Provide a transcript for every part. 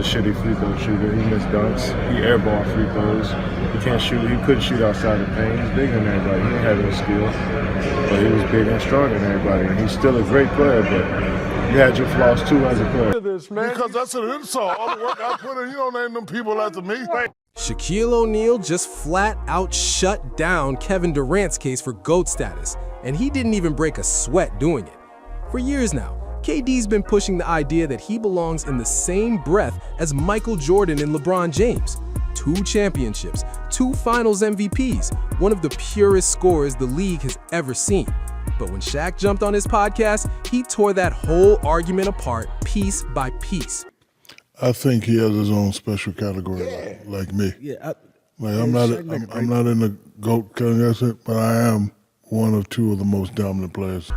a shitty free throw shooter. He missed dunks. He airball free throws. He can't shoot. He couldn't shoot outside the paint. He's bigger than everybody. He didn't have any skill, but he was bigger and stronger than everybody. And he's still a great player, but you had your flaws too as a player. Because that's an insult. All the work I put in, you don't name them people after me. Shaquille O'Neal just flat out shut down Kevin Durant's case for GOAT status, and he didn't even break a sweat doing it. For years now, KD's been pushing the idea that he belongs in the same breath as Michael Jordan and LeBron James. 2 championships, 2 finals MVPs, one of the purest scorers the league has ever seen. But when Shaq jumped on his podcast, he tore that whole argument apart piece by piece. I think he has his own special category, like me. I'm not in the GOAT category, but I am one of 2 of the most dominant players.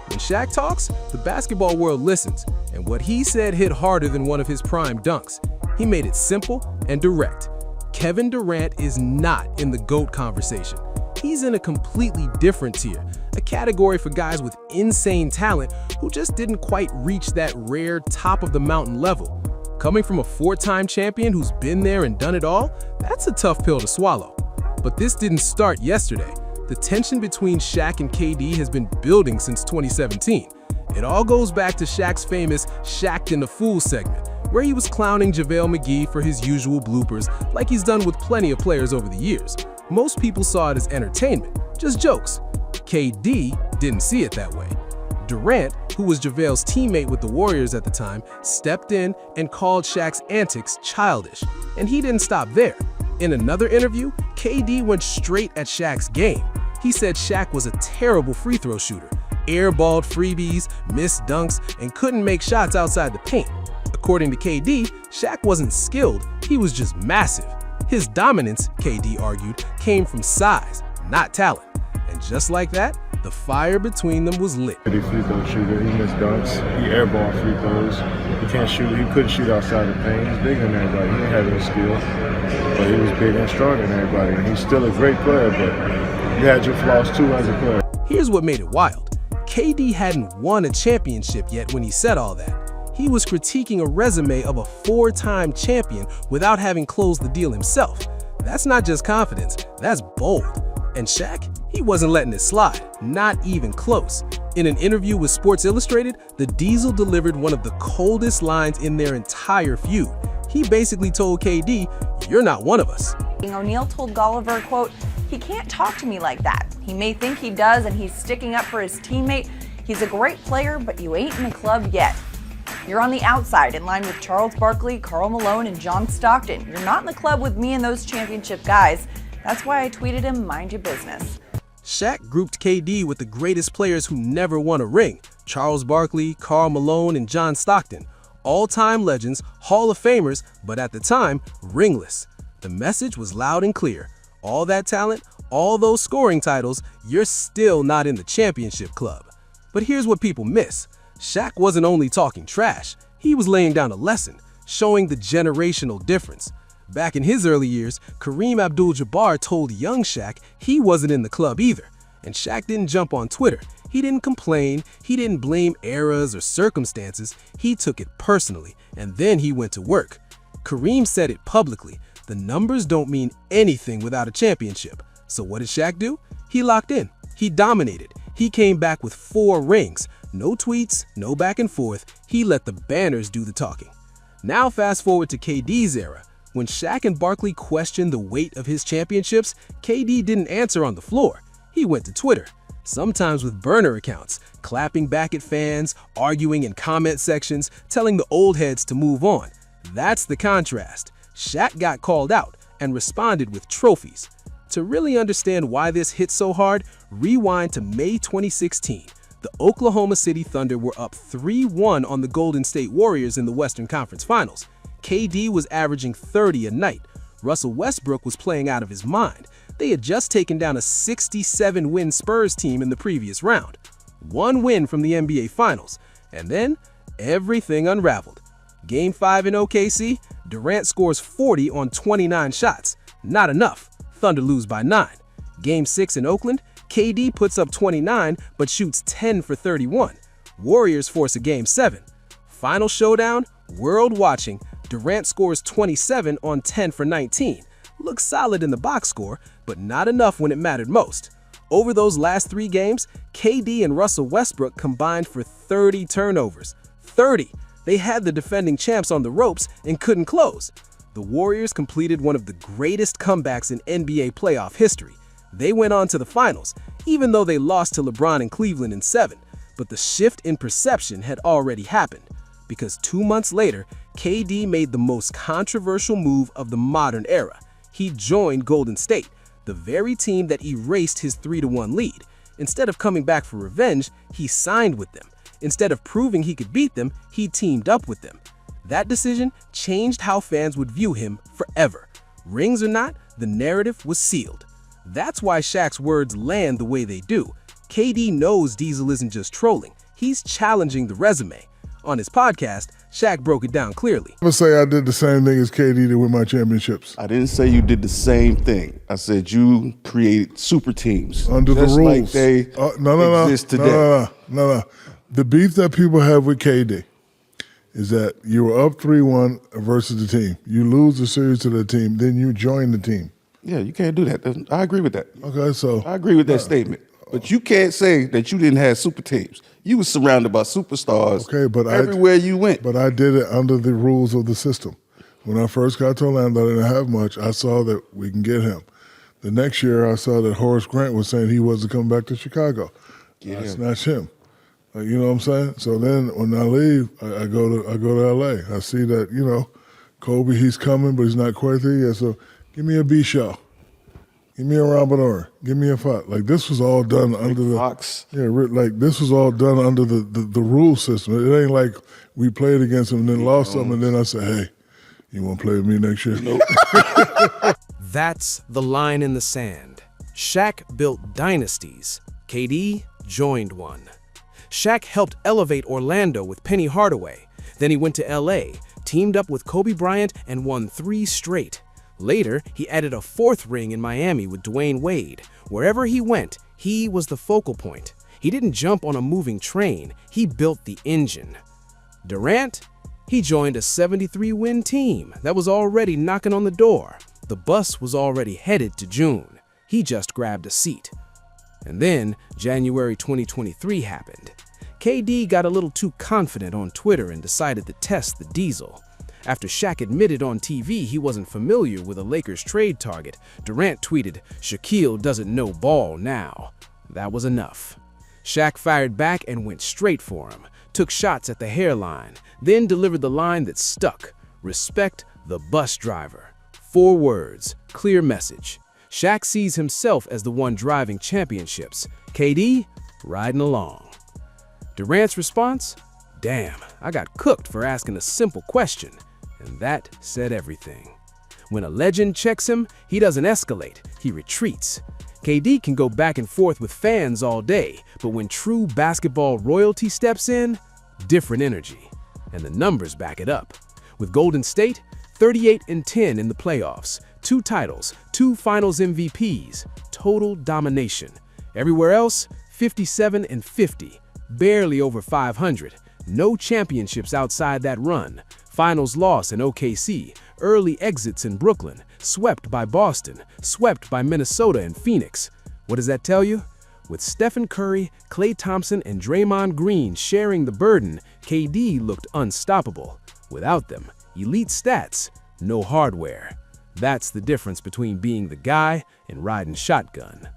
When Shaq talks, the basketball world listens, and what he said hit harder than one of his prime dunks. He made it simple and direct. Kevin Durant is not in the GOAT conversation. He's in a completely different tier, a category for guys with insane talent who just didn't quite reach that rare top-of-the-mountain level. Coming from a 4-time champion who's been there and done it all, that's a tough pill to swallow. But this didn't start yesterday. The tension between Shaq and KD has been building since 2017. It all goes back to Shaq's famous Shaqtin A Fool segment, where he was clowning JaVale McGee for his usual bloopers like he's done with plenty of players over the years. Most people saw it as entertainment, just jokes. KD didn't see it that way. Durant, who was JaVale's teammate with the Warriors at the time, stepped in and called Shaq's antics childish, and he didn't stop there. In another interview, KD went straight at Shaq's game. He said Shaq was a terrible free throw shooter, airballed freebies, missed dunks, and couldn't make shots outside the paint. According to KD, Shaq wasn't skilled, he was just massive. His dominance, KD argued, came from size, not talent. And just like that, the fire between them was lit. Free throw shooter. He missed dunks. He airball free throws. He can't shoot. He couldn't shoot outside the paint. He's bigger than everybody. He didn't have any skill, but he was bigger and stronger than everybody. And he's still a great player, but you had your flaws too as a player. Here's what made it wild. KD hadn't won a championship yet when he said all that. He was critiquing a resume of a 4-time champion without having closed the deal himself. That's not just confidence, that's bold. And Shaq, he wasn't letting it slide, not even close. In an interview with Sports Illustrated, the Diesel delivered one of the coldest lines in their entire feud. He basically told KD, "You're not one of us." O'Neal told Golliver, quote, "He can't talk to me like that. He may think he does and he's sticking up for his teammate. He's a great player, but you ain't in the club yet. You're on the outside in line with Charles Barkley, Karl Malone, and John Stockton. You're not in the club with me and those championship guys. That's why I tweeted him, mind your business." Shaq grouped KD with the greatest players who never won a ring: Charles Barkley, Karl Malone, and John Stockton. All-time legends, Hall of Famers, but at the time, ringless. The message was loud and clear. All that talent, all those scoring titles, you're still not in the championship club. But here's what people miss. Shaq wasn't only talking trash, he was laying down a lesson, showing the generational difference. Back in his early years, Kareem Abdul-Jabbar told young Shaq he wasn't in the club either. And Shaq didn't jump on Twitter. He didn't complain. He didn't blame eras or circumstances. He took it personally, and then he went to work. Kareem said it publicly. The numbers don't mean anything without a championship. So what did Shaq do? He locked in. He dominated. He came back with 4 rings. No tweets, no back and forth. He let the banners do the talking. Now fast forward to KD's era. When Shaq and Barkley questioned the weight of his championships, KD didn't answer on the floor. He went to Twitter, sometimes with burner accounts, clapping back at fans, arguing in comment sections, telling the old heads to move on. That's the contrast. Shaq got called out and responded with trophies. To really understand why this hit so hard, rewind to May 2016. The Oklahoma City Thunder were up 3-1 on the Golden State Warriors in the Western Conference Finals. KD was averaging 30 a night. Russell Westbrook was playing out of his mind. They had just taken down a 67-win Spurs team in the previous round. 1 win from the NBA Finals, and then everything unraveled. Game 5 in OKC, Durant scores 40 on 29 shots. Not enough. Thunder lose by 9. Game 6 in Oakland, KD puts up 29 but shoots 10 for 31. Warriors force a Game 7. Final showdown, world watching, Durant scores 27 on 10 for 19. Looks solid in the box score, but not enough when it mattered most. Over those last 3 games, KD and Russell Westbrook combined for 30 turnovers. 30! They had the defending champs on the ropes and couldn't close. The Warriors completed one of the greatest comebacks in NBA playoff history. They went on to the finals, even though they lost to LeBron and Cleveland in 7. But the shift in perception had already happened, because 2 months later, KD made the most controversial move of the modern era. He joined Golden State, the very team that erased his 3-1 lead. Instead of coming back for revenge, he signed with them. Instead of proving he could beat them, he teamed up with them. That decision changed how fans would view him forever. Rings or not, the narrative was sealed. That's why Shaq's words land the way they do. KD knows Diesel isn't just trolling, he's challenging the resume. On his podcast, Shaq broke it down clearly. I'm gonna say I did the same thing as KD did with my championships. I didn't say you did the same thing. I said you created super teams. Under the rules. Like they exist today. No. The beef that people have with KD is that you were up 3-1 versus the team. You lose the series to the team, then you join the team. Yeah, you can't do that. I agree with that. Okay, so I agree with that statement. But you can't say that you didn't have super teams. You were surrounded by superstars everywhere you went. But I did it under the rules of the system. When I first got to Orlando, I didn't have much. I saw that we can get him. The next year, I saw that Horace Grant was saying he wasn't coming back to Chicago. I snatched him. You know what I'm saying? So then when I leave, I go to L.A. I see that, Kobe, he's coming, but he's not quite there yet. So give me a B Shaw. Give me a Robert Ory. Give me a Fox. Like, this was all done under the Fox. Yeah, like this was all done under the rule system. It ain't like we played against them and then lost them, and then I said, hey, you want to play with me next year? Nope. That's the line in the sand. Shaq built dynasties. KD joined one. Shaq helped elevate Orlando with Penny Hardaway. Then he went to LA, teamed up with Kobe Bryant, and won 3 straight. Later, he added a 4th ring in Miami with Dwayne Wade. Wherever he went, he was the focal point. He didn't jump on a moving train, he built the engine. Durant? He joined a 73-win team that was already knocking on the door. The bus was already headed to June. He just grabbed a seat. And then, January 2023 happened. KD got a little too confident on Twitter and decided to test the Diesel. After Shaq admitted on TV he wasn't familiar with a Lakers trade target, Durant tweeted, "Shaquille doesn't know ball now." That was enough. Shaq fired back and went straight for him, took shots at the hairline, then delivered the line that stuck, "Respect the bus driver." 4 words, clear message. Shaq sees himself as the one driving championships, KD riding along. Durant's response? Damn, I got cooked for asking a simple question. And that said everything. When a legend checks him, he doesn't escalate, he retreats. KD can go back and forth with fans all day, but when true basketball royalty steps in, different energy. And the numbers back it up. With Golden State, 38-10 in the playoffs, 2 titles, 2 finals MVPs, total domination. Everywhere else, 57-50, barely over 500, no championships outside that run. Finals loss in OKC, early exits in Brooklyn, swept by Boston, swept by Minnesota and Phoenix. What does that tell you? With Stephen Curry, Klay Thompson, and Draymond Green sharing the burden, KD looked unstoppable. Without them, elite stats, no hardware. That's the difference between being the guy and riding shotgun.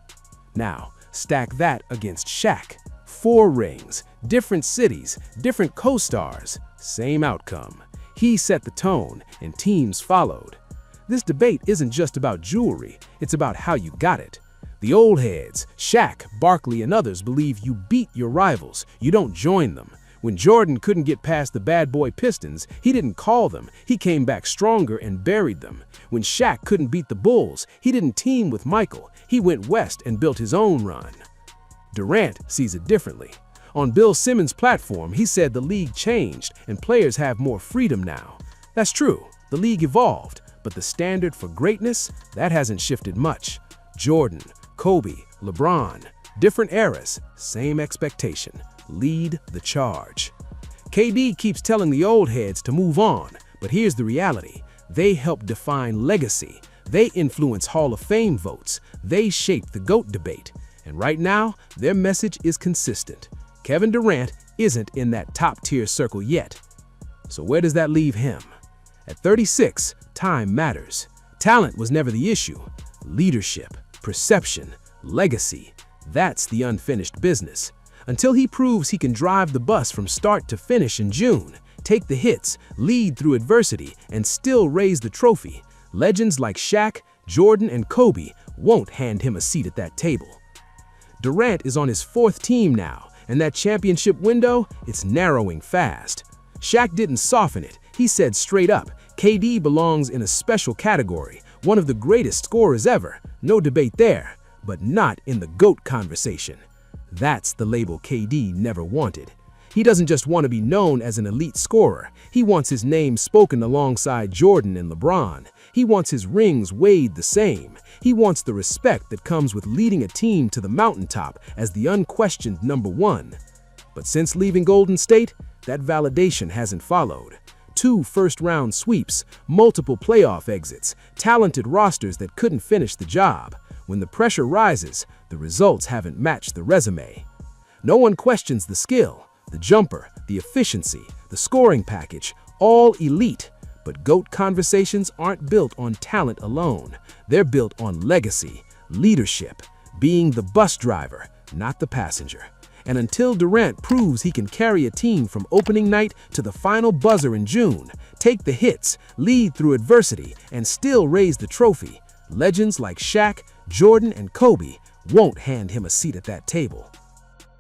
Now, stack that against Shaq. 4 rings, different cities, different co-stars, same outcome. He set the tone, and teams followed. This debate isn't just about jewelry, it's about how you got it. The old heads, Shaq, Barkley, and others believe you beat your rivals, you don't join them. When Jordan couldn't get past the bad boy Pistons, he didn't call them, he came back stronger and buried them. When Shaq couldn't beat the Bulls, he didn't team with Michael, he went west and built his own run. Durant sees it differently. On Bill Simmons' platform, he said the league changed and players have more freedom now. That's true, the league evolved, but the standard for greatness, that hasn't shifted much. Jordan, Kobe, LeBron, different eras, same expectation. Lead the charge. KD keeps telling the old heads to move on, But here's the reality. They help define legacy. They influence Hall of Fame votes. They shape the GOAT debate. And right now, their message is consistent. Kevin Durant isn't in that top-tier circle yet. So where does that leave him? At 36, time matters. Talent was never the issue. Leadership, perception, legacy, that's the unfinished business. Until he proves he can drive the bus from start to finish in June, take the hits, lead through adversity, and still raise the trophy, legends like Shaq, Jordan, and Kobe won't hand him a seat at that table. Durant is on his 4th team now, and that championship window, it's narrowing fast. Shaq didn't soften it. He said straight up, KD belongs in a special category, one of the greatest scorers ever, no debate there, but not in the GOAT conversation. That's the label KD never wanted. He doesn't just want to be known as an elite scorer. He wants his name spoken alongside Jordan and LeBron. He wants his rings weighed the same. He wants the respect that comes with leading a team to the mountaintop as the unquestioned #1. But since leaving Golden State, that validation hasn't followed. 2 first-round sweeps, multiple playoff exits, talented rosters that couldn't finish the job. When the pressure rises, the results haven't matched the resume. No one questions the skill, the jumper, the efficiency, the scoring package, all elite. But GOAT conversations aren't built on talent alone. They're built on legacy, leadership, being the bus driver, not the passenger. And until Durant proves he can carry a team from opening night to the final buzzer in June, take the hits, lead through adversity, and still raise the trophy, legends like Shaq, Jordan, and Kobe won't hand him a seat at that table.